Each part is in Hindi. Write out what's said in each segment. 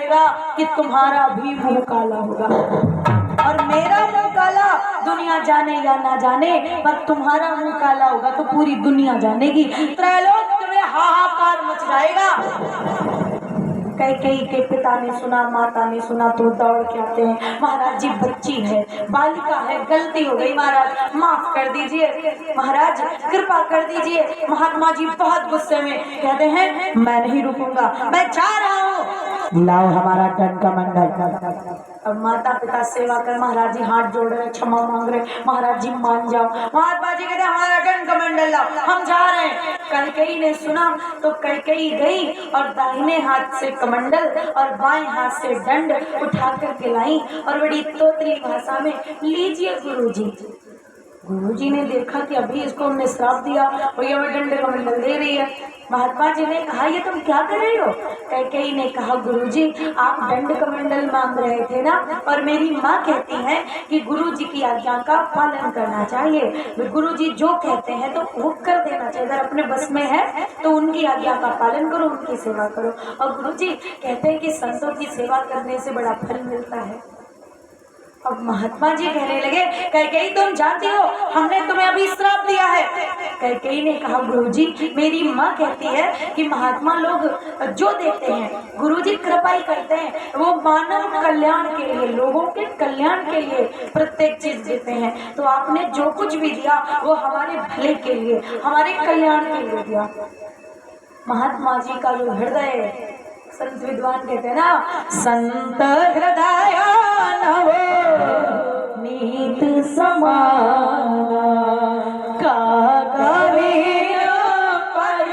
कि तुम्हारा भी मुंह काला होगा और मेरा मुंह काला दुनिया जाने या ना जाने, पर तुम्हारा मुंह काला होगा तो पूरी दुनिया जानेगी। त्रैलोक में हाहाकार मच जाएगा। कैकेयी के पिता ने सुना, माता ने सुना तो दौड़ के आते हैं, महाराज जी बच्ची है, बालिका है, गलती हो गई महाराज, माफ कर दीजिए महाराज, कृपा कर दीजिए। महात्मा जी बहुत गुस्से में कहते हैं मैं नहीं रुकूंगा, मैं जा रहा हूँ, लाओ हमारा दंड कमंडल। अब माता पिता सेवा कर, महाराज जी हाथ जोड़ रहे, क्षमा मांग रहे, महाराज जी मान जाओ। महात्मा जी कहते हमारा दंड कमंडल लाओ, हम जा रहे हैं। कैकेयी ने सुना तो कैकेयी गई और दाहिने हाथ से कमंडल और बाएं हाथ से दंड उठा कर के लाई और बड़ी तोतली भाषा में, लीजिए गुरुजी। गुरुजी ने देखा कि अभी इसको हमने श्राप दिया और ये दंड कमंडल दे रही है। महात्मा जी ने कहा ये तुम क्या कर रहे हो? कैकेयी ने कहा गुरुजी आप दंड कमंडल मांग रहे थे ना, और मेरी माँ कहती है कि गुरुजी की आज्ञा का पालन करना चाहिए, गुरुजी जो कहते हैं तो वो कर देना चाहिए, अगर अपने बस में है तो उनकी आज्ञा का पालन करो, उनकी सेवा करो। और गुरुजी कहते हैं कि संतों की सेवा करने से बड़ा फल मिलता है। अब महात्मा जी कहने लगे कैकेयी तुम जानती हो हमने तुम्हें अभी श्राप दिया है। कैकेयी ने कहा गुरुजी मेरी माँ कहती है कि महात्मा लोग जो देते हैं गुरुजी कृपा ही करते हैं, वो मानव कल्याण के लिए, लोगों के कल्याण के लिए प्रत्येक चीज देते हैं, तो आपने जो कुछ भी दिया वो हमारे भले के लिए, हमारे कल्याण के लिए दिया। महात्मा जी का जो हृदय, संत विद्वान कहते हैं ना, संत हृदय नव नीत समाना का कवि पर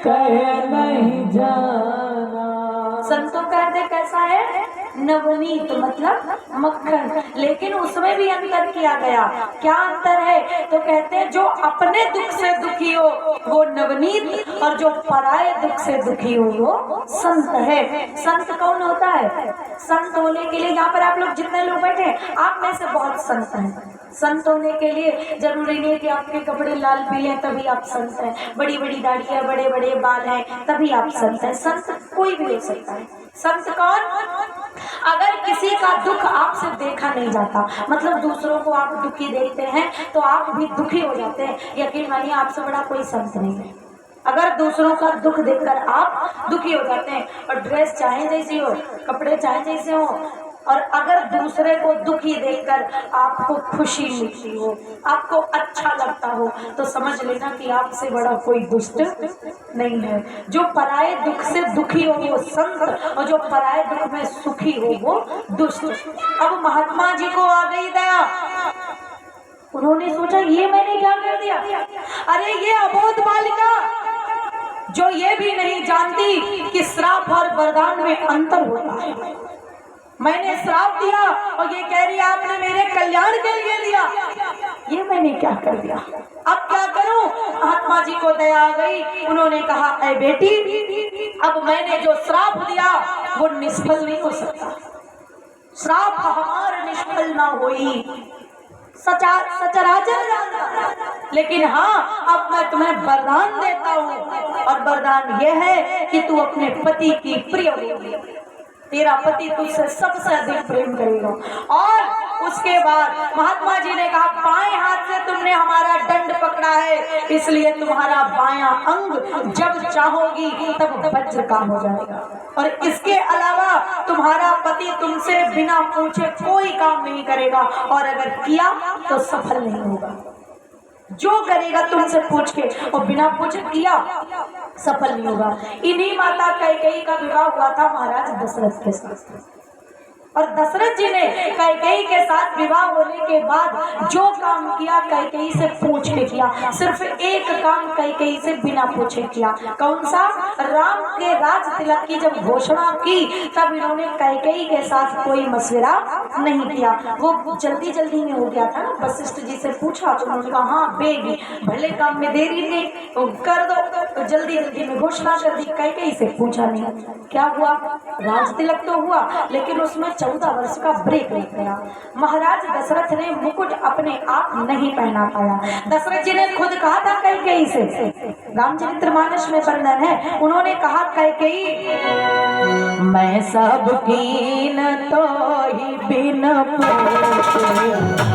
कह नहीं जाना। संतों का हृदय कैसा है? नवनीत मतलब मक्खन, लेकिन उसमें भी अंतर किया गया। क्या अंतर है? तो कहते हैं जो अपने दुख से दुखी हो वो नवनीत, और जो पराये दुख से दुखी हो वो संत है। संत कौन होता है? संत होने के लिए यहाँ पर आप लोग जितने लोग बैठे हैं आप में से बहुत संत हैं। संत होने के लिए जरूरी नहीं कि आपके कपड़े लाल पीले हैं तभी आप संत हैं, बड़ी बड़ी दाढ़ियां, बड़े बड़े बाल हैं तभी आप संत हैं। संत कोई भी हो सकता है। संत कौन? अगर किसी का दुख आपसे देखा नहीं जाता, मतलब दूसरों को आप दुखी देखते हैं तो आप भी दुखी हो जाते हैं, यकीन मानिए आपसे बड़ा कोई संत नहीं है। अगर दूसरों का दुख देखकर आप दुखी हो जाते हैं, और ड्रेस चाहे जैसी हो, कपड़े चाहे जैसे हो, और अगर दूसरे को दुखी देखकर आपको खुशी मिलती हो, आपको अच्छा लगता हो, तो समझ लेना कि आपसे बड़ा कोई दुष्ट नहीं है। जो पराये दुख से दुखी हो वो संत, और जो पराये दुख में सुखी हो वो दुष्ट। अब महात्मा जी को आ गई दया, उन्होंने सोचा ये मैंने क्या कर दिया? अरे ये अबोध बालिका जो ये भी नहीं जानती कि श्राप और वरदान में अंतर होता है, मैंने श्राप दिया और ये कह रही आपने मेरे कल्याण के लिए दिया, ये मैंने क्या कर दिया? अब क्या करूं? महात्मा जी को दया आ गई, उन्होंने कहा ऐ बेटी अब मैंने जो श्राप दिया वो निष्फल नहीं हो सकता, श्राप हमारा निष्फल ना होई, सचराचर जानता, लेकिन हाँ अब मैं तुम्हें वरदान देता हूँ, और वरदान यह है कि तू अपने पति की प्रिय होगी, तेरा पति तुझसे सबसे अधिक प्रेम करेगा। और उसके बाद महात्मा जी ने कहा बाएं हाथ से तुमने हमारा दंड पकड़ा है, इसलिए तुम्हारा बायां अंग जब चाहोगी तब वज्र का हो जाएगा, और इसके अलावा तुम्हारा पति तुमसे बिना पूछे कोई काम नहीं करेगा, और अगर किया तो सफल नहीं होगा। जो करेगा तुमसे पूछ के और बिना पूछे किया सफल नहीं होगा। इन्हीं माता कैकेयी का विवाह हुआ था महाराज दशरथ के साथ, और दशरथ जी ने कैकेयी के साथ विवाह होने के बाद जो काम किया कैकेयी से पूछ के किया, सिर्फ एक काम कैकेयी से बिना पूछे किया। कौन सा? राम के राज तिलक की जब घोषणा की तब इन्होंने कैकेयी के साथ कोई मशविरा नहीं किया, वो जल्दी जल्दी में हो गया था ना। वशिष्ठ जी से पूछा तो उन्होंने कहा हाँ बेबी भले काम में देरी नहीं तो कर दो, तो जल्दी जल्दी में घोषणा कर दी, कैकेयी से पूछा नहीं। क्या हुआ? राज तिलक तो हुआ, लेकिन उसमें 14 वर्ष का ब्रेक लग गया। महाराज दशरथ ने मुकुट अपने आप नहीं पहना पाया। दशरथ जी ने खुद कहा था कैकेयी से, रामचरितमानस में वर्णन है, उन्होंने कहा कैकेयी मैं सब कीन तो ही बिन पूछे।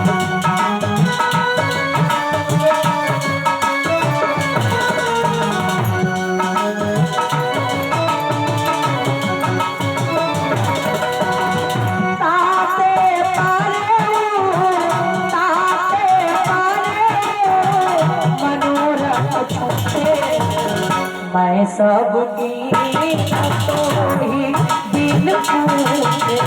मैं सब की तो ही बिन पूछे।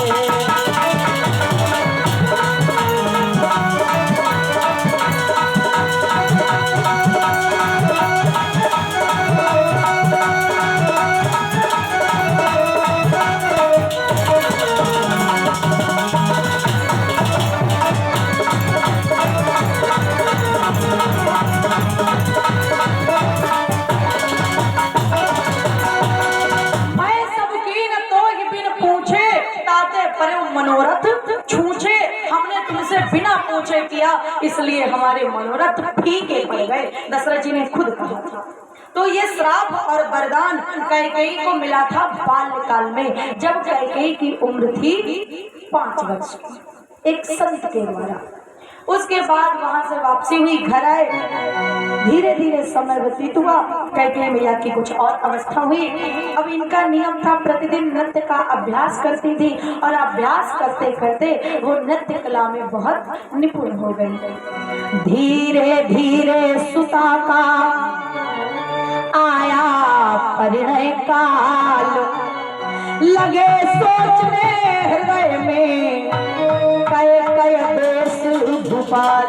मनोरथ छूछे, हमने तुमसे बिना पूछे किया इसलिए हमारे मनोरथ फीके पड़ गए। दशरथ जी ने खुद कहा था। तो ये श्राप और वरदान कैकेयी को मिला था बाल्यकाल में, जब कैकेयी की उम्र थी 5 वर्ष की, एक संत के द्वारा। उसके बाद वहां से वापसी हुई, घर आए, धीरे धीरे समय व्यतीत हुआ, कैकेयी मैया की कुछ और अवस्था हुई। अब इनका नियम था प्रतिदिन नृत्य का अभ्यास करती थी और अभ्यास करते करते वो नृत्य कला में बहुत निपुण हो गई। धीरे धीरे सुता का आया परिणय काल, लगे सोचने हृदय में कय कय देश भूपाल।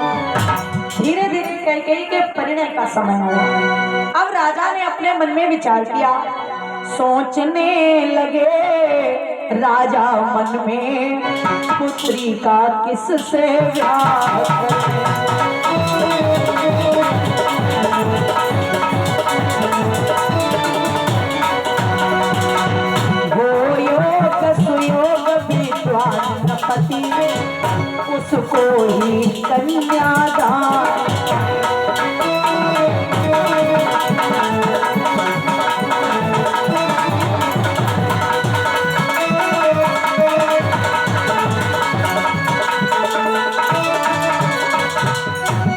धीरे धीरे कैकेयी के परिणय का समय आया। अब राजा ने अपने मन में विचार किया, सोचने लगे राजा मन में पुत्री का किससे ब्याह सुयोग विद्वान पति उसको ही कन्यादान।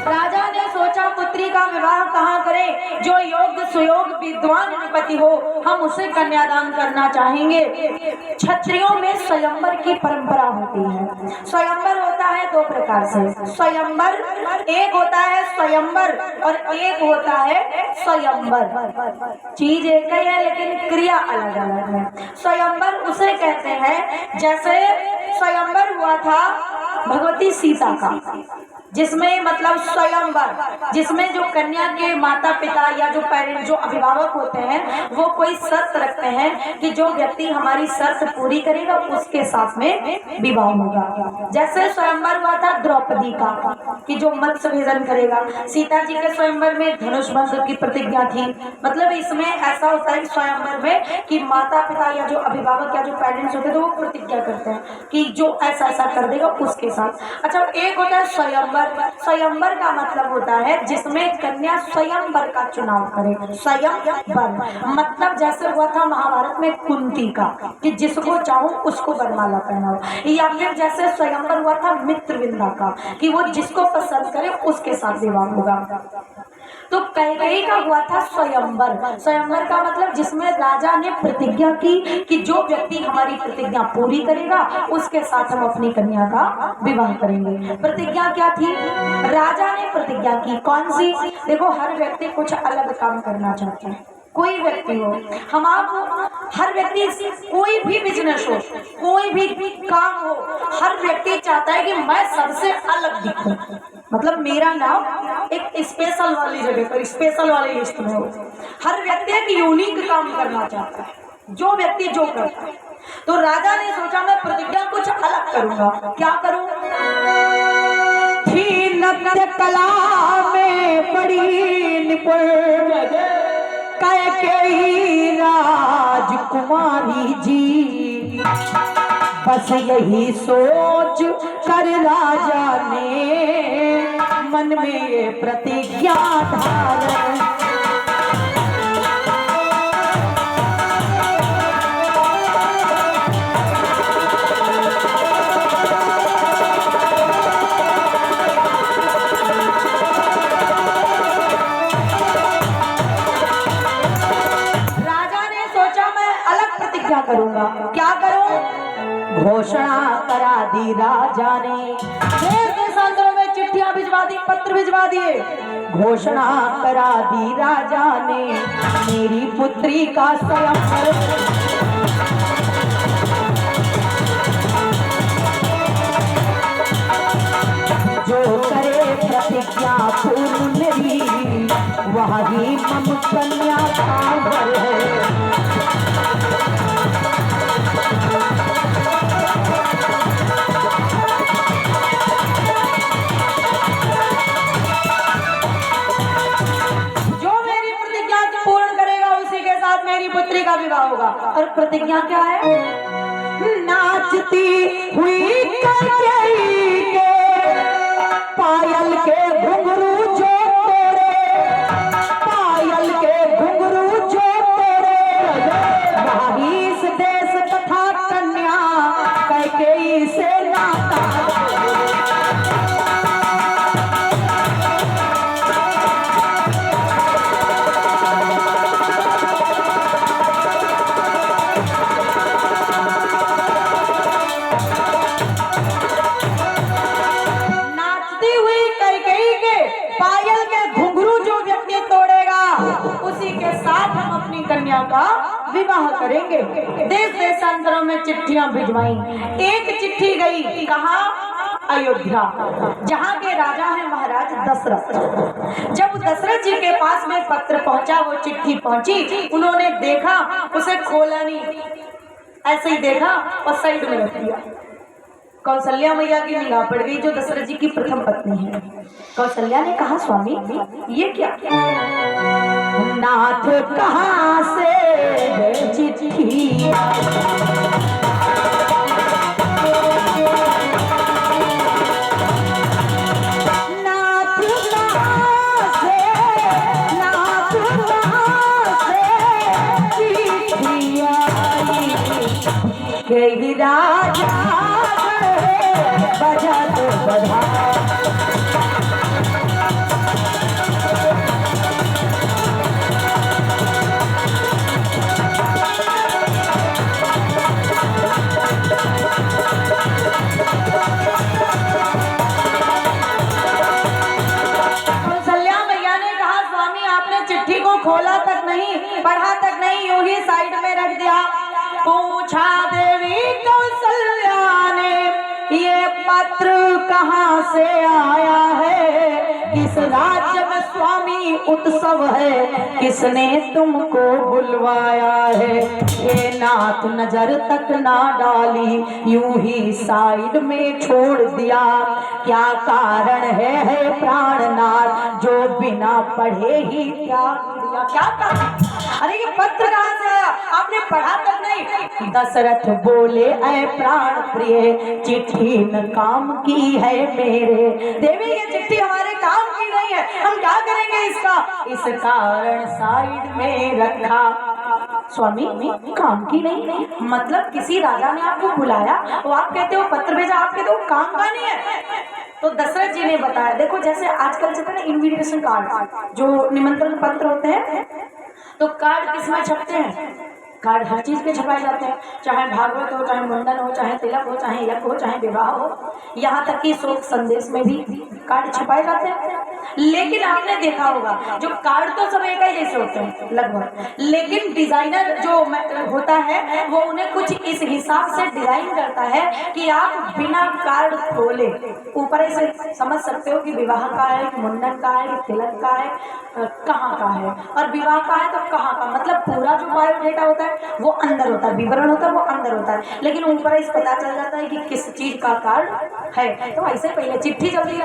राजा ने सोचा पुत्री का विवाह कहाँ करें, जो योग्य सुयोग विद्वान पति हो, हम उसे कन्यादान करना चाहेंगे। क्षत्रियों में स्वयंवर की परंपरा होती है। स्वयंवर होता है 2 प्रकार से। स्वयंवर एक होता है स्वयंवर और एक होता है स्वयंवर। चीज एक ही है लेकिन क्रिया अलग अलग है। स्वयंवर उसे कहते हैं, जैसे स्वयंवर हुआ था भगवती सीता का, जिसमें मतलब स्वयंवर, जिसमें जो कन्या के माता पिता या जो पेरेंट, जो अभिभावक होते हैं, वो कोई शर्त रखते हैं कि जो व्यक्ति हमारी शर्त पूरी करेगा उसके साथ में विवाह होगा। जैसे स्वयंवर हुआ था द्रौपदी का कि जो मत्स्य भेदन करेगा। सीता जी के स्वयंवर में धनुष बंध की प्रतिज्ञा थी। मतलब इसमें ऐसा होता है स्वयंवर में कि माता पिता या जो अभिभावक या जो पेरेंट्स होते हैं तो वो प्रतिज्ञा करते हैं कि जो ऐसा ऐसा कर देगा उसके साथ। अच्छा, एक होता है स्वयंवर। स्वयंवर का मतलब होता है जिसमें कन्या स्वयंवर का चुनाव करे। स्वयंवर मतलब जैसे हुआ था महाभारत में कुंती का कि जिसको चाहूं उसको वरमाला पहनाओ, या फिर जैसे स्वयंवर हुआ था मित्रविंदा का कि वो जिसको पसंद करे उसके साथ विवाह होगा। तो कैकेयी का हुआ था स्वयंवर। स्वयंवर का मतलब जिसमें राजा ने प्रतिज्ञा की कि जो व्यक्ति हमारी प्रतिज्ञा पूरी करेगा उसके साथ हम अपनी कन्या का विवाह करेंगे। प्रतिज्ञा क्या थी? राजा ने प्रतिज्ञा की, कौन सी? देखो, हर व्यक्ति कुछ अलग काम करना चाहता है। कोई व्यक्ति हो, हम आप हर व्यक्ति, कोई भी बिजनेस हो, कोई भी काम हो, हर व्यक्ति चाहता है कि मैं सबसे अलग दिखूं। मतलब मेरा नाम एक स्पेशल वाली जगह पर, स्पेशल वाली लिस्ट में हो। हर व्यक्ति एक यूनिक काम करना चाहता है, जो व्यक्ति जो करता है। तो राजा ने सोचा मैं प्रतिज्ञा कुछ अलग करूंगा। क्या करूं? थी नृत्य कला में बड़ी निपुण कैकेयी राजकुमारी जी, बस यही सोच कर राजा ने मन में ये प्रतिज्ञा धारण। क्या करूंगा, क्या करूं? घोषणा करा दी राजा ने, देश देशांतरों में चिट्ठियां भिजवा दी, पत्र भिजवा दिए। घोषणा करा दी राजा ने, मेरी पुत्री का स्वयंवर जो करे प्रतिज्ञा पूर्ण मेरी, वही मम कन्या का वर है। मेरी पुत्री का विवाह होगा। और प्रतिज्ञा क्या है? नाचती हुई कनकई के पायल के घुंघरू जो तोड़े, पायल के घुंघरू जो तोड़े, वही इस देश तथा कन्या कैकेयी से नाता। कन्या का विवाह करेंगे। देश देशांतरों में चिट्ठियां भिजवाई। एक चिट्ठी गई कहाँ? अयोध्या, जहाँ के राजा हैं महाराज दशरथ। जब दशरथ जी के पास में पत्र पहुंचा, वो चिट्ठी पहुंची, उन्होंने देखा, उसे खोला नहीं, ऐसे ही देखा और साइड में रख दिया। कौशल्या मैया की निगाह पड़ गई, जो दशरथ जी की प्रथम पत्नी है। कौशल्या ने कहा, स्वामी ये क्या? नाथ कहाँ से चिट्ठी, नाथ कहाँ से चिट्ठी आई, कई राजा बजा तो बधा। खोला तक नहीं, पढ़ा तक नहीं, यूं ही साइड में रख दिया। पूछा देवी कौशल्या ने, ये पत्र कहाँ से आया है? किस राज्य में स्वामी उत्सव है? किसने तुमको बुलवाया है? ये नाथ नजर तक ना डाली, यूं ही साइड में छोड़ दिया। क्या कारण है प्राणनाथ, जो बिना पढ़े ही त्याग दिया? क्या कारण? अरे ये पत्र कहाँ से आया? आपने पढ़ा तक नहीं। दशरथ बोले, ऐ प्राण प्रिय, चिट्ठी न काम की है मेरे। देवी ये चिट्ठी हमारे काम की नहीं है, हम क्या करेंगे इसका? इस कारण साइड में रखा। स्वामी काम की नहीं मतलब किसी राजा ने आपको बुलाया, वो आप कहते हो पत्र भेजा, आप कहते हो काम का नहीं है। तो दशरथ जी ने बताया, देखो जैसे आजकल चलते हैं ना इनविटेशन कार्ड, जो निमंत्रण पत्र होते हैं, तो कार्ड किसमें छपते हैं? कार्ड हर चीज पे छपाए जाते हैं, चाहे भागवत हो, चाहे मुंडन हो, चाहे तिलक हो, चाहे यज्ञ हो, चाहे विवाह हो, यहाँ तक कि शोक संदेश में भी कार्ड छपाए जाते हैं। लेकिन आपने देखा होगा जो कार्ड तो सब एक ही जैसे होते हैं लगभग, लेकिन डिजाइनर जो होता है वो उन्हें कुछ इस हिसाब से डिजाइन करता है कि आप बिना कार्ड खोले ऊपर से समझ सकते हो कि विवाह का है, मुंडन का है, तिलक का है, कहाँ का है, और विवाह का है तो कहाँ का, मतलब पूरा जो बायोडेटा होता है वो अंदर होता है, विवरण होता है वो अंदर होता है, लेकिन ऊपर इस पता चल जाता है कि किस चीज का कार्ड है। तो ऐसे पहले चिट्ठी जल्दी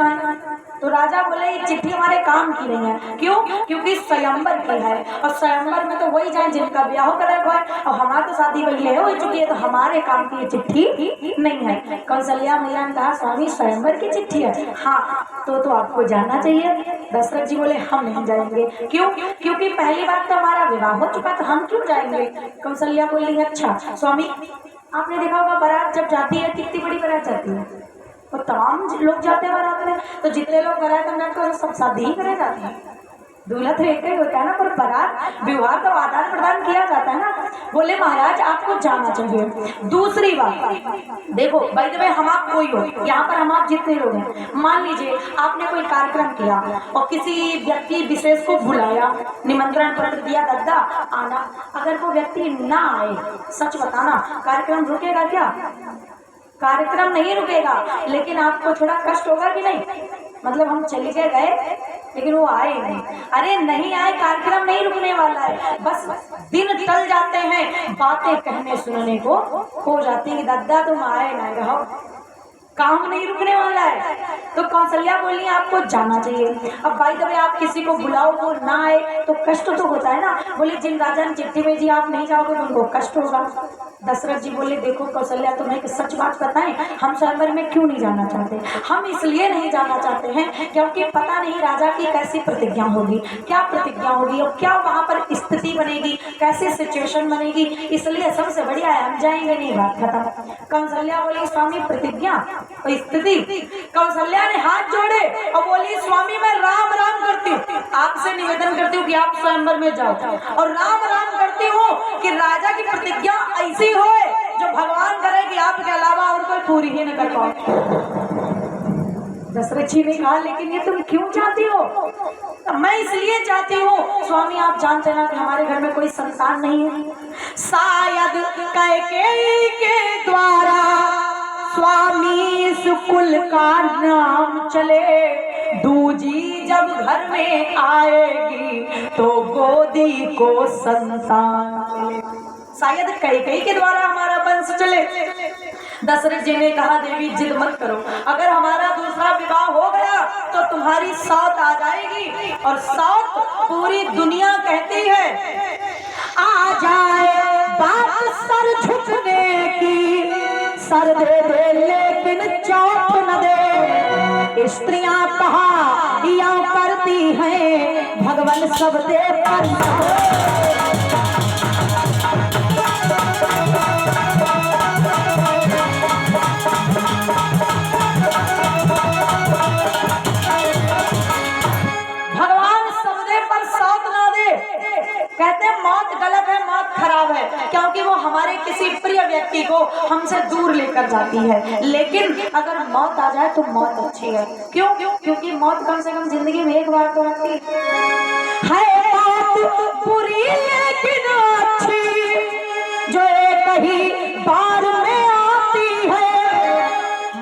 तो राजा बोले ये चिट्ठी हमारे काम की नहीं है। क्यों? क्योंकि स्वयंवर की है, और स्वयंवर में तो वही जाए जिनका ब्याह करे है, और हमारा तो शादी पहले हो चुकी है, तो हमारे काम की ये चिट्ठी नहीं है। कौशल्या मैया ने कहा स्वामी स्वयंवर की चिट्ठी है? हाँ, तो आपको जाना चाहिए। दशरथ जी बोले हम नहीं जाएंगे। क्यों? क्योंकि पहली बात तो हमारा विवाह हो चुका, तो हम क्यों जाएंगे? कौशल्या बोली अच्छा स्वामी, आपने देखा होगा बारात जब जाती है कितनी बड़ी बारात जाती है, और तमाम लोग जाते हैं बारात में, तो जितने लोग बारात में जाते हैं सब शादी ही करे जाते हैं। दूल्हा तो एक ही होता है ना, पर बारात विवाह तो आदान प्रदान किया जाता है ना। बोले महाराज आपको जाना चाहिए। दूसरी बात देखो भाई, जब हम आप कोई हो, यहाँ पर हम आप जितने लोग हैं, मान लीजिए आपने कोई कार्यक्रम किया और किसी व्यक्ति विशेष को बुलाया, निमंत्रण पत्र दिया, दादा आना, अगर वो व्यक्ति ना आए, सच बताना कार्यक्रम रुकेगा क्या? कार्यक्रम नहीं रुकेगा, लेकिन आपको थोड़ा कष्ट होगा कि नहीं? मतलब हम चले गए लेकिन वो आए नहीं। अरे नहीं आए, कार्यक्रम नहीं रुकने वाला है, बस दिन टल जाते हैं, बातें कहने सुनने को हो जाती है, दादा तुम आए नहीं रहो, काम नहीं रुकने वाला है। तो कौशल्या बोली आपको जाना चाहिए। अब भाई जब आप किसी को बुलाओ वो ना आए तो कष्ट तो होता है ना। बोले जिन राजा ने चिट्ठी भेजी आप नहीं जाओगे तो उनको कष्ट होगा। दशरथ जी बोले देखो कौशल्या, तुम्हें एक सच बात बताएं, हम स्वयंवर में क्यों नहीं जाना चाहते? हम इसलिए नहीं जाना चाहते हैं क्योंकि पता नहीं राजा की कैसी प्रतिज्ञा होगी, क्या प्रतिज्ञा होगी, और क्या वहाँ पर स्थिति बनेगी, कैसी सिचुएशन बनेगी, इसलिए सबसे बढ़िया है हम जाएंगे नहीं, बात खत्म। कौशल्या बोली स्वामी प्रतिज्ञा और स्थिति? कौशल्या ने हाथ जोड़े और बोली स्वामी मैं राम राम करती हूँ, आपसे निवेदन करती हूँ कि आप स्वयंवर में जाओ, और राम राम करती हूँ कि राजा की प्रतिज्ञा ऐसी होए जो भगवान करे कि आपके अलावा और कोई पूरी ही न कर पाओ। दशरथ जी ने कहा लेकिन ये तुम क्यों चाहती हो? तो मैं इसलिए चाहती हूँ स्वामी, आप जानते हैं कि हमारे घर में कोई संतान नहीं है, शायद कैकेयी के द्वारा स्वामी सुकुल का नाम चले, दूजी जब घर में आएगी तो गोदी को संतान, शायद कैकेयी के द्वारा हमारा वंश चले। दशरथ जी ने कहा देवी जिद मत करो, अगर हमारा दूसरा विवाह हो गया तो तुम्हारी सौत आ जाएगी, और सौत पूरी दुनिया कहती है। आ जाए बात सर झुकने की, सर दे दे लेकिन चौथ न दे, स्त्रियां कहा या करती हैं भगवान सब दे पर। कहते हैं मौत गलत है, मौत खराब है, क्योंकि वो हमारे किसी प्रिय व्यक्ति को हमसे दूर लेकर जाती है, लेकिन अगर मौत आ जाए तो मौत अच्छी है। क्यों? क्योंकि मौत कम से कम जिंदगी में एक बार तो आती है। मौत बुरी लेकिन अच्छी, जो एक ही बार में आती है,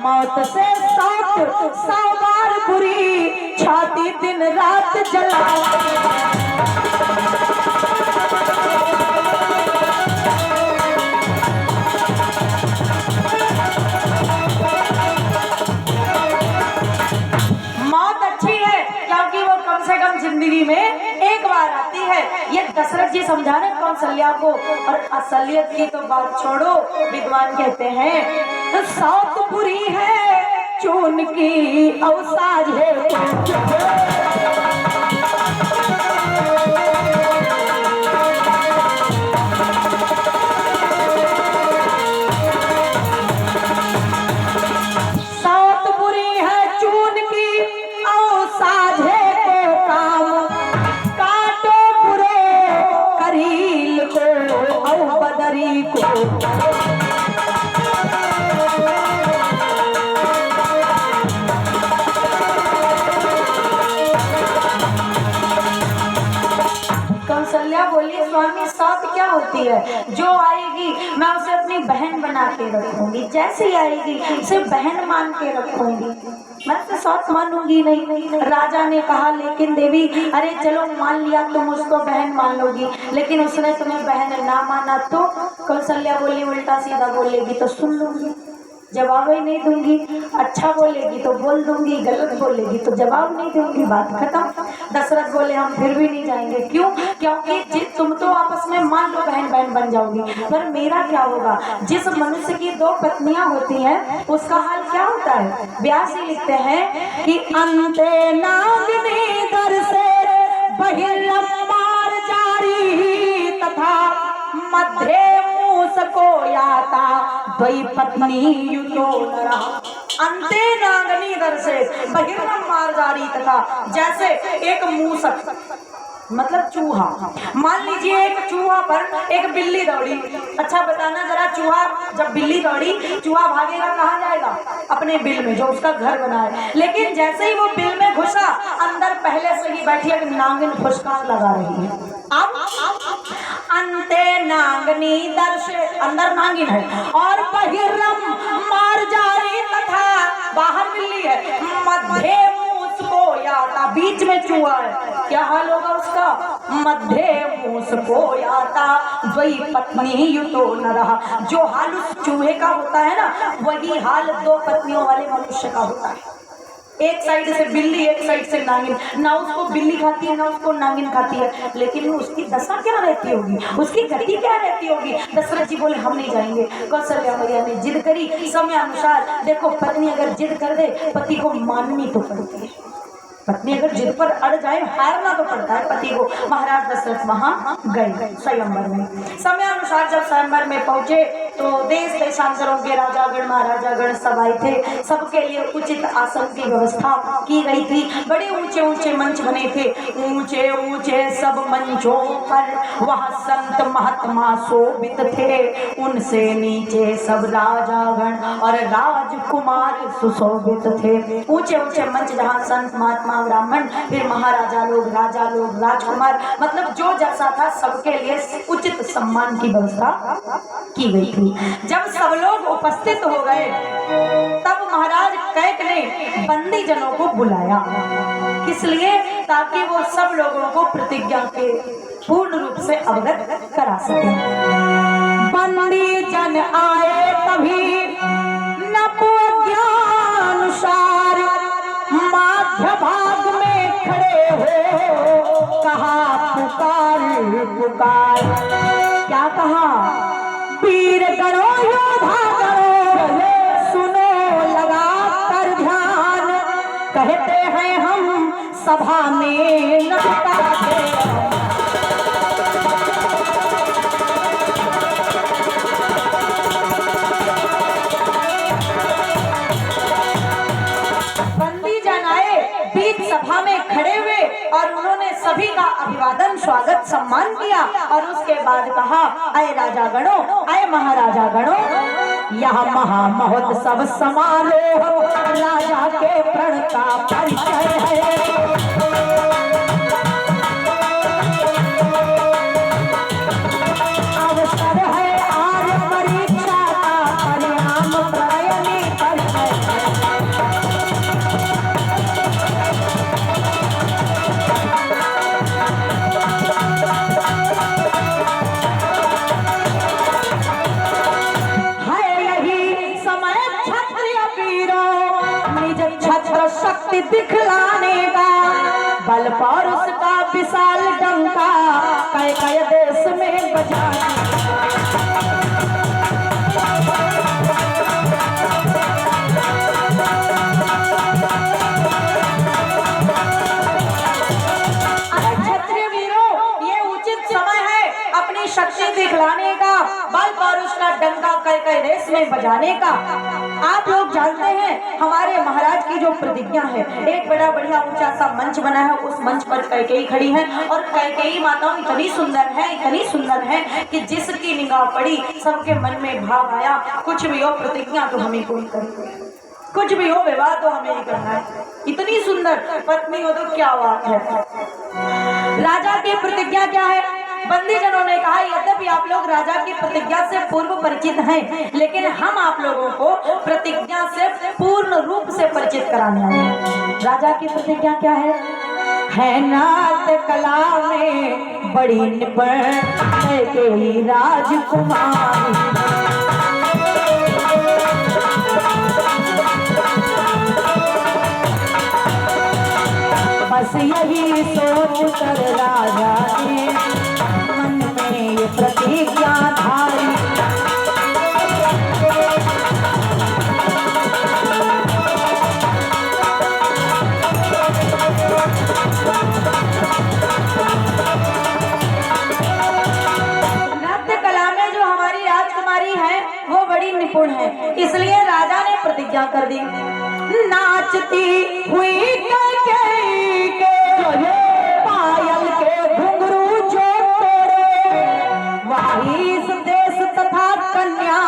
मौत से 100 बार बुरी, छाती दिन रात जला। जिंदगी में एक बार आती है, ये दशरथ जी समझा रहे कौशल्या को। और असलियत की तो बात छोड़ो, विद्वान कहते हैं सौत बुरी है चून की अवसाज है। कौशल्या बोली स्वामी सौत क्या होती है? जो आएगी मैं उसे अपनी बहन बना के रखूंगी, जैसे ही आएगी उसे बहन मान के रखूंगी, मैं तो सौत मानूंगी नहीं। राजा ने कहा लेकिन देवी, अरे चलो मान लिया तुम उसको बहन मान लोगी, लेकिन उसने तुम्हें बहन ना माना तो? कौशल्या बोली उल्टा सीधा बोलेगी तो सुन लूंगी। जवाब ही नहीं दूंगी। अच्छा बोलेगी तो बोल दूंगी, गलत बोलेगी तो जवाब नहीं दूंगी, बात खत्म। दशरथ बोले हम फिर भी नहीं जाएंगे। क्यों? क्योंकि तुम तो आपस में मान लो बहन बहन बन जाओगी, पर मेरा क्या होगा? जिस मनुष्य की 2 पत्नियां होती हैं उसका हाल क्या होता है? व्यास जी लिखते हैं कि अंते नागिनी दर से बहिर्मार जारी तथा मध्य मूसको याता द्वै पत्नी युतो नरा। अंते नागनी दर से बहिर्मार जारी तथा, जैसे एक मूसक मतलब चूहा, मान लीजिए एक चूहा पर एक बिल्ली दौड़ी। अच्छा बताना जरा, चूहा जब बिल्ली दौड़ी, चूहा भागेगा कहाँ जाएगा? अपने बिल में जो उसका घर बना है। लेकिन जैसे ही वो बिल में घुसा, अंदर पहले से ही बैठी एक नागिन फुसकार लगा रही है। अब अंते नागनी दर से, अंदर नागिन है और बहिर्रम मार जारी तथा बाहर बिल्ली है, मध्य मूसको याता, बीच में चूहा है। क्या हाल होगा उसका? मध्य मूसको याता द्वै पत्नी युतो नरः। जो हाल उस चूहे का होता है ना, वही हाल 2 पत्नियों वाले मनुष्य का होता है। एक साइड से बिल्ली, एक साइड से नागिन। ना उसको बिल्ली खाती है ना उसको नागिन खाती है, लेकिन उसकी दशा क्या रहती होगी, उसकी गति क्या रहती होगी? दशरथ जी बोले हम नहीं जाएंगे। कौशल्या मैया ने जिद करी समय अनुसार। देखो पत्नी अगर जिद कर दे, पति को माननी तो पड़ती है। पत्नी अगर जिद पर अड़ जाए, हारना तो पड़ता है पति को। महाराज दशरथ वहां गए स्वयंवर में। समय अनुसार जब स्वयंवर में पहुंचे तो देश देशांतरों के राजागण महाराजागण सब आए थे। सबके लिए उचित आसन की व्यवस्था की गई थी। बड़े ऊंचे ऊंचे मंच बने थे, ऊंचे ऊंचे सब मंचों पर वहां संत महात्मा शोभित थे। उनसे नीचे सब राजागण और राजकुमार सुशोभित थे। ऊंचे ऊंचे मंच जहाँ संत महात्मा ब्राह्मण, फिर महाराजा लोग, राजा लोग, राजकुमार, मतलब जो जैसा था सबके लिए उचित सम्मान की व्यवस्था की गई थी। जब सब लोग उपस्थित हो गए तब महाराज कैक ने बंदी जनों को बुलाया। किस लिए? ताकि वो सब लोगों को प्रतिज्ञा के पूर्ण रूप से अवगत करा सके। बंदी जन आए तभी नपुज्ञानुसार माध्य भाग में खड़े हो, कहा पुकार पुकार। क्या कहा? वीर गणो योधा गणो सुनो लगा कर ध्यान, कहते हैं हम सभा में नमस्कार। सभा में खड़े हुए और उन्होंने सभी का अभिवादन स्वागत सम्मान किया और उसके बाद कहा, अय राजा गणों, अय महाराजा गणों, यह महामहोत्सव समारोह राजा के प्रण का परिचय है। अवसर है आज परीक्षा का परिणाम प्रयनी परिचय। शक्ति दिखलाने का, बल पौरुष का विशाल डंका कई कई देश में बजाने। अरे क्षत्रिय वीरों, ये उचित समय है अपनी शक्ति दिखलाने का, बल पौरुष का डंका कई कई देश में बजाने का। आप लोग जानते हैं हमारे महाराज की जो प्रतिज्ञा है, एक बड़ा बढ़िया ऊंचा सा मंच बना है, उस मंच पर कैकेयी खड़ी है और कैकेयी माता इतनी सुंदर है, इतनी सुंदर है कि जिसकी निगाह पड़ी सबके मन में भाव आया, कुछ भी हो प्रतिज्ञा तो हमें कोई करनी, कुछ भी हो विवाह तो हमें ही करना है। इतनी सुंदर पत्नी हो तो क्या बात है। राजा की प्रतिज्ञा क्या है? बंदी जनों ने कहा, यद्यपि आप लोग राजा की प्रतिज्ञा से पूर्व परिचित हैं, लेकिन हम आप लोगों को प्रतिज्ञा से पूर्ण रूप से परिचित कराने आए हैं। राजा की प्रतिज्ञा क्या है नाट्य कला में बड़ी निपुण कैकेयी राजकुमारी। इसलिए राजा ने प्रतिज्ञा कर दी, नाचती हुई कैकेयी के पायल के घुंघरू जो तोड़े, वही इस देश तथा कन्या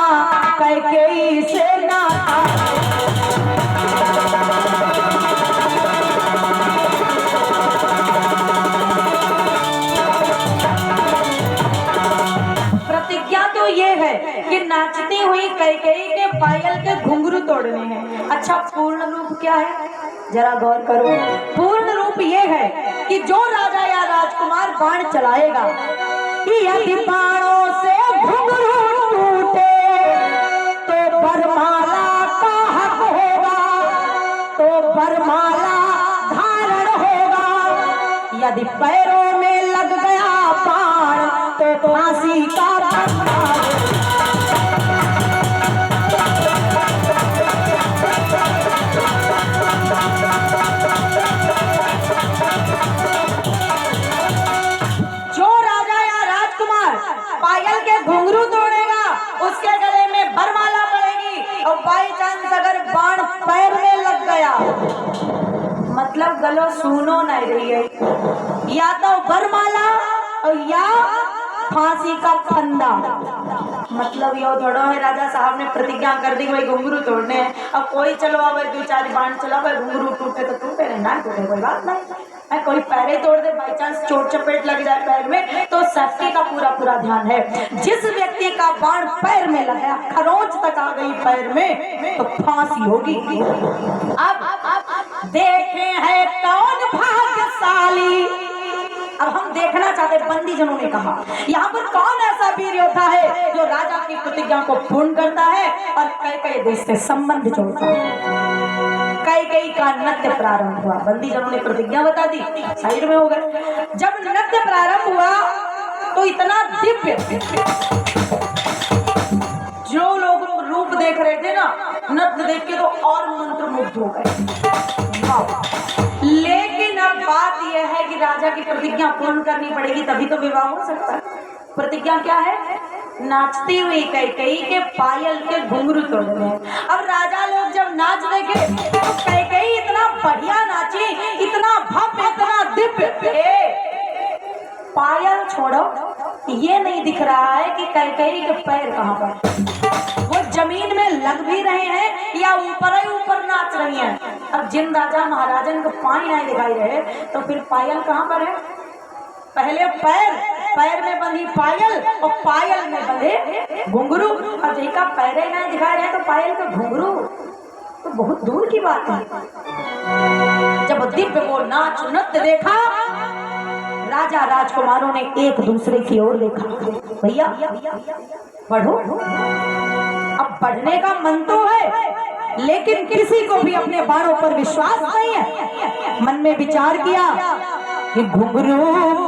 कैकेयी से नाता। प्रतिज्ञा तो ये है कि नाचती हुई कैकेयी के पायल के घुंघरू तोड़ने हैं। अच्छा, पूर्ण रूप क्या है, जरा गौर करो। पूर्ण रूप ये है कि जो राजा या राजकुमार बाण चलाएगा, यदि बाणों से घुंघरू टूटे तो वरमाला का हक होगा, तो वरमाला धारण होगा। यदि पैरों में लग गया बाण तो फांसी का फंदा। जो राजा या राजकुमार पायल के घुंघरू तोड़ेगा, उसके गले में वरमाला पड़ेगी। और बाई चांस अगर बाण पैर में लग गया, मतलब गलो सुनो नहीं रही है, या तो वरमाला और या फांसी का फंदा। मतलब यो थोड़ा है, राजा साहब ने प्रतिज्ञा कर दी भाई घुंघरू तोड़ने हैं। अब कोई चलो भाई 2-4 बाण चला भाई, घुंघरू टूटे तो टूटे, ना टूटे कोई बात नहीं। कोई पैरे तोड़ दे, बाई चांस चोट चपेट लग जाए पैर में, तो सेफ्टी का पूरा ध्यान है। जिस व्यक्ति का बाण पैर में लगा, खरोंच तक आ गई पैर में, तो फांसी होगी। अब देखे हैं कौन भाग्यशाली। अब हम देखना चाहते, बंदी जनों ने कहा, यहाँ पर कौन ऐसा वीर योद्धा है जो राजा की प्रतिज्ञा को पूर्ण करता है और कैकेयी देश से संबंध जोड़ता है। कैकेयी का नृत्य प्रारंभ हुआ। बंदी जनों ने प्रतिज्ञा बता दी, साइड में हो गए। जब नृत्य प्रारंभ हुआ तो इतना दिव्य, जो लोग रूप देख रहे थे ना, नृत्य देख के तो और मंत्रमुग्ध हो गए। लेकिन अब बात यह है कि राजा की प्रतिज्ञा पूर्ण करनी पड़ेगी, तभी तो विवाह हो सकता है। प्रतिज्ञा क्या है? नाचती हुई कैकेयी के पायल के घुंघरू तोड़ने। अब राजा लोग जब नाच देखे तो कैकेयी इतना बढ़िया नाची, इतना भव्य, इतना दिव्य। पायल छोड़ो, ये नहीं दिख रहा है कि कैकेयी के पैर कहाँ पर, वो जमीन में लग भी रहे हैं या ऊपर ही ऊपर नाच रही हैं। अब जिन राजा महाराजन को पानी नहीं दिखाई रहे, तो फिर पायल कहाँ पर है? पहले पैर में बंधी पायल और पायल में बंधे घुंघरू। और जिनका पैर ही नहीं दिखाई रहे तो पायल के घुंघरू तो बहुत दूर की बात है। जब दिव्य वो नाच नृत्य देखा, राजा राजकुमारों ने एक दूसरे की ओर देखा। भैया बढ़ो। अब बढ़ने का मन तो है, लेकिन किसी को भी अपने बाणों पर विश्वास नहीं है। मन में विचार किया कि घुंघरू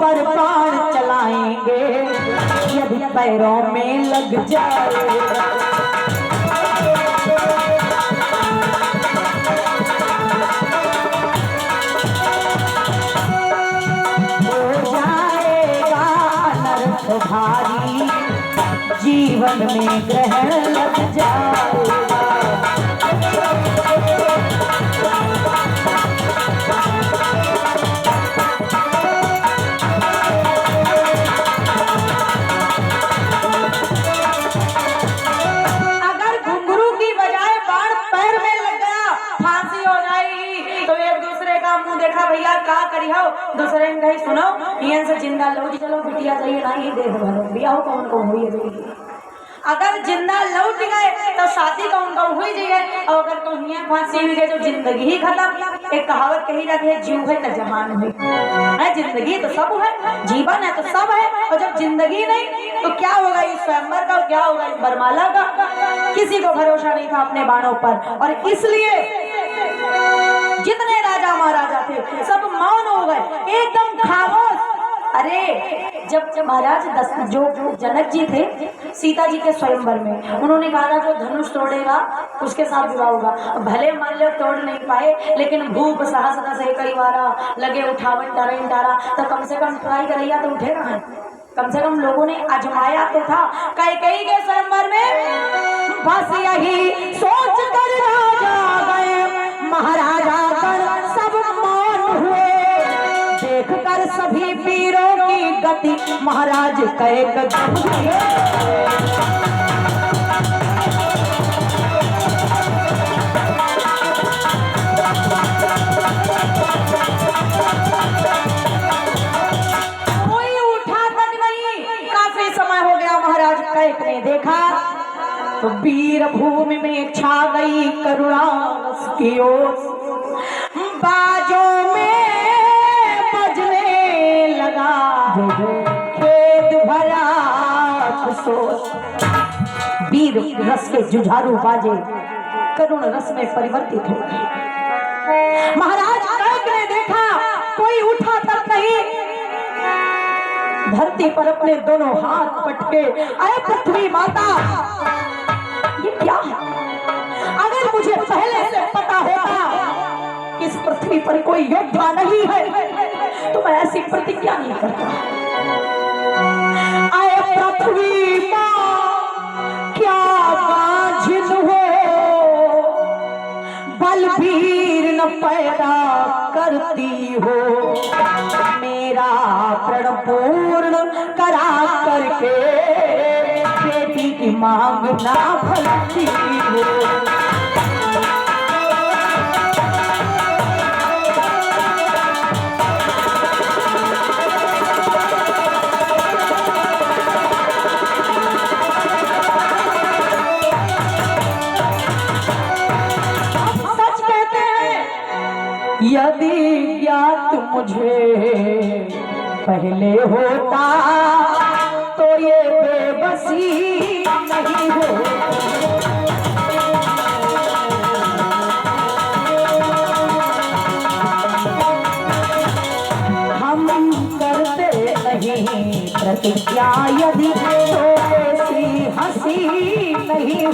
पर बाण चलाएंगे, यदि पैरों में लग जाए भारी, जीवन में ग्रहण लग जाएगा। अगर घुंघरू की बजाय बाण पैर में लग गया, फांसी हो जाएगी। तो एक दूसरे का मुंह देखा, भैया का करी हो? दूसरे ने कही, सुनो यहाँ से जिंदा लौट चलो, बिटिया जाइए ना, ये देख भलो बिया हो कौन कौन हुई है। अगर जिंदा लौट गए तो शादी कौन कौन हुई जाइए, और अगर तुम यहाँ फांसी हुई गए तो जिंदगी ही खत्म। एक कहावत कही जाती है, जीव है तो जहान है। जिंदगी तो सब है, जीवन है तो सब है, और जब जिंदगी नहीं तो क्या होगा इस स्वयंवर का, क्या होगा इस वरमाला का? किसी को भरोसा नहीं था अपने बाणों पर, और इसलिए जितने राजा महाराजा थे सब मौन हो गए, एकदम खामोश। अरे जब महाराज जो जनक जी थे सीता जी के स्वयंवर में, उन्होंने कहा था जो धनुष तोड़ेगा उसके साथ विवाह होगा। भले मान लो तोड़ नहीं पाए, लेकिन भूप साहस से कई बार लगे उठावन डारा, तो कम से कम ट्राई करैया तो उठेगा है। कम से कम लोगों ने आजमाया तो था। कैकेयी के स्वयंवर में बस यही सोच कर राजा गए, महाराजा कर सब मौन हुए। देख कर सभी वीरों की गति, महाराज कहे गजब ने देखा तो वीर भूमि में छा गई करुणा की ओर, बाजों में बजने लगा खेद भरा अफसोस। वीर रस के जुझारू बाजे करुण रस में परिवर्तित हो गए। महाराज कैक ने देखा कोई उठा तक नहीं, धरती पर अपने दोनों हाथ पटके, अरे पृथ्वी माता ये क्या है? अगर मुझे पहले से पता होता कि इस पृथ्वी पर कोई योद्धा नहीं है तो मैं ऐसी प्रतिज्ञा नहीं करता। अरे पृथ्वी मां क्या बाझिन हो, बलवीर न पैदा करती हो, मेरा प्रण पूर्ण करा करके बेटी की मांग ना भरती हो। यदि ज्ञात मुझे पहले होता तो ये बेबसी नहीं हो। हम करते नहीं प्रतिज्ञा यदि तो ऐसी हंसी नहीं हो।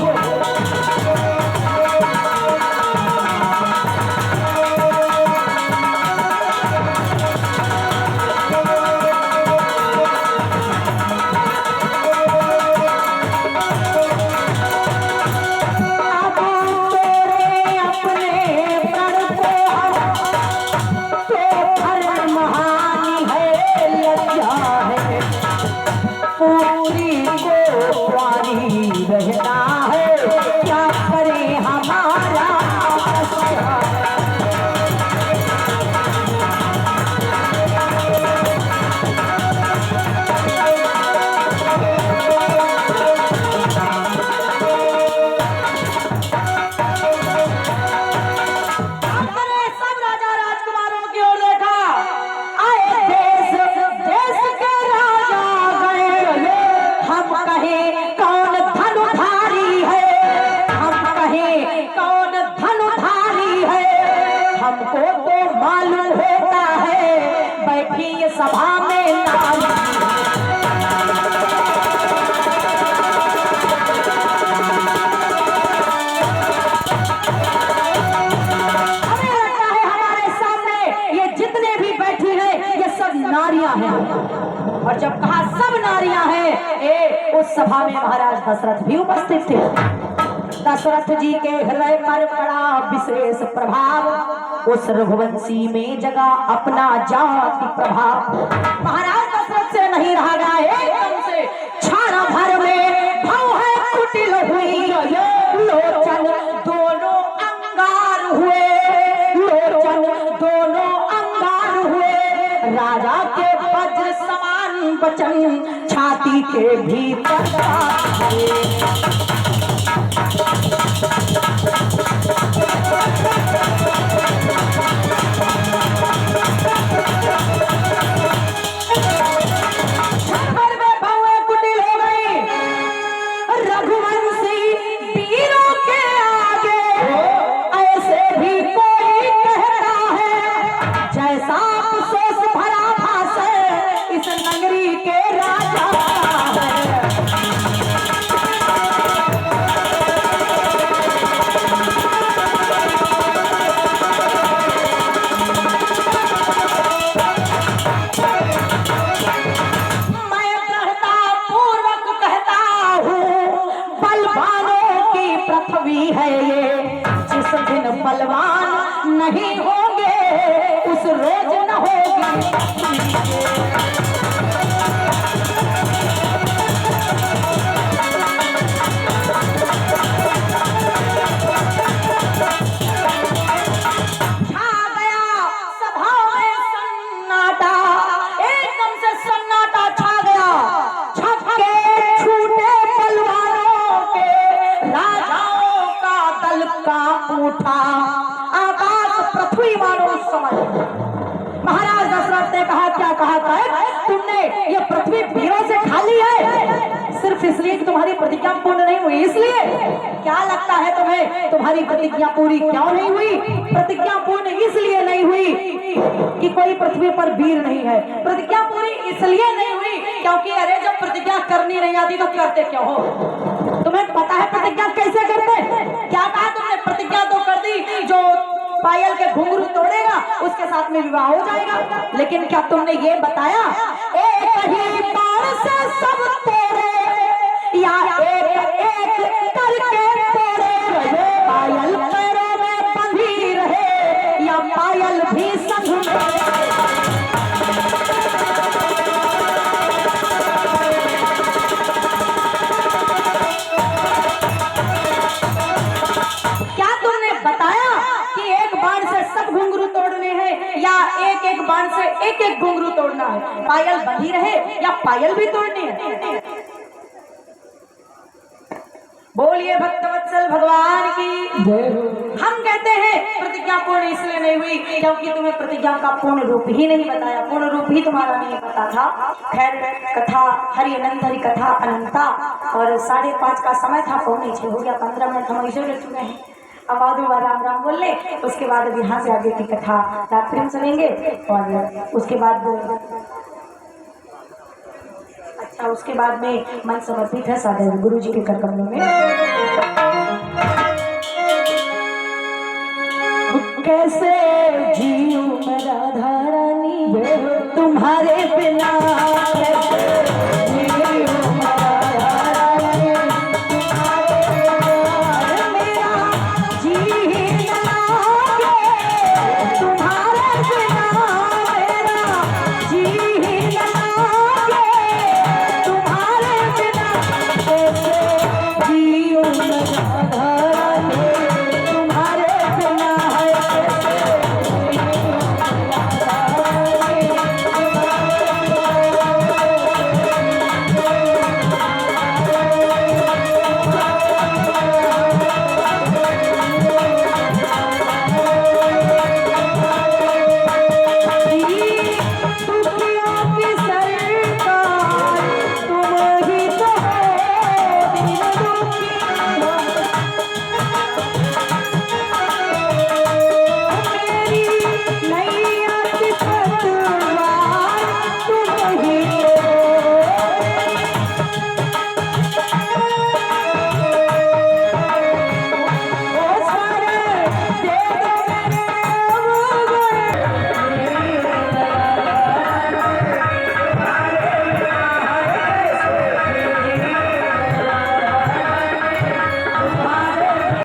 सभा में नाम हमें लगता है हमारे सामने ये जितने भी बैठी हैं ये सब नारियां हैं, और जब कहा सब नारियां हैं उस सभा में महाराज दशरथ भी उपस्थित थे। दशरथ जी के हृदय पर पड़ा विशेष प्रभाव, उस रघुवंशी में जगा अपना जाति प्रभाव। महाराज दशरथ से नहीं रहा गया, एकदम से छाना भर में भाव है कुटिल हुई, लोचन दोनों अंगार हुए, लोचन दोनों अंगार हुए। राजा के वज्र समान वचन छाती के भीतर बलवान नहीं होंगे उस रोज न होगी। छा गया सभा में सन्नाटा, एकदम से सन्नाटा छा गया। छक्के छूटे बलवानों के, राजाओं का दल कांप उठा। आकाश पृथ्वी मानो उस समय। महाराज दशरथ ने कहा, क्या कहा है तुमने? ये पृथ्वी वीरों से खाली है सिर्फ इसलिए कि तुम्हारी प्रतिज्ञा पूर्ण नहीं हुई, इसलिए? क्या लगता है तुम्हें तुम्हारी प्रतिज्ञा पूरी क्यों नहीं हुई? प्रतिज्ञा पूर्ण इसलिए नहीं हुई कि कोई पृथ्वी पर वीर नहीं है। प्रतिज्ञा पूरी इसलिए नहीं हुई क्योंकि अरे जब प्रतिज्ञा करनी नहीं आती तो करते क्यों हो? तुम्हें पता है प्रतिज्ञा कैसे करते? क्या कहा तुमने? प्रतिज्ञा तो कर दी, जो पायल के घुंघरू तोड़ेगा उसके साथ में विवाह हो जाएगा। लेकिन क्या तुमने ये बताया एक ही बाण से सब तोड़े या एक एक करके तोड़े? पायल पैरों में बंधी रहे या पायल भी संग में? क्या तुमने बताया कि एक बाण से सब घुंघरू तोड़ने हैं या एक एक बाण से एक एक घुंघरू तोड़ना है? पायल बंधी रहे या पायल भी तोड़नी है? बोलिए भक्तवत्सल भगवान की जय। हम कहते हैं प्रतिज्ञा पूर्ण इसलिए नहीं हुई क्योंकि तुम्हें प्रतिज्ञा का पूर्ण रूप ही नहीं बताया, पूर्ण रूप ही तुम्हारा नहीं पता था। खैर कथा हरि अनंत हरि कथा अनंता, और 5:30 का समय था, 5:45 हो गया, 15 मिनट हम ऐसे रह चुके हैं। अब आधु बार राम राम बोल ले, उसके बाद अब यहाँ से आगे की कथा रात्रि में सुनेंगे और उसके बाद अच्छा उसके बाद में मन समर्पित है सादर गुरु जी के कर कमलों में। कैसे जीऊं मैं राधा रानी तुम्हारे बिना,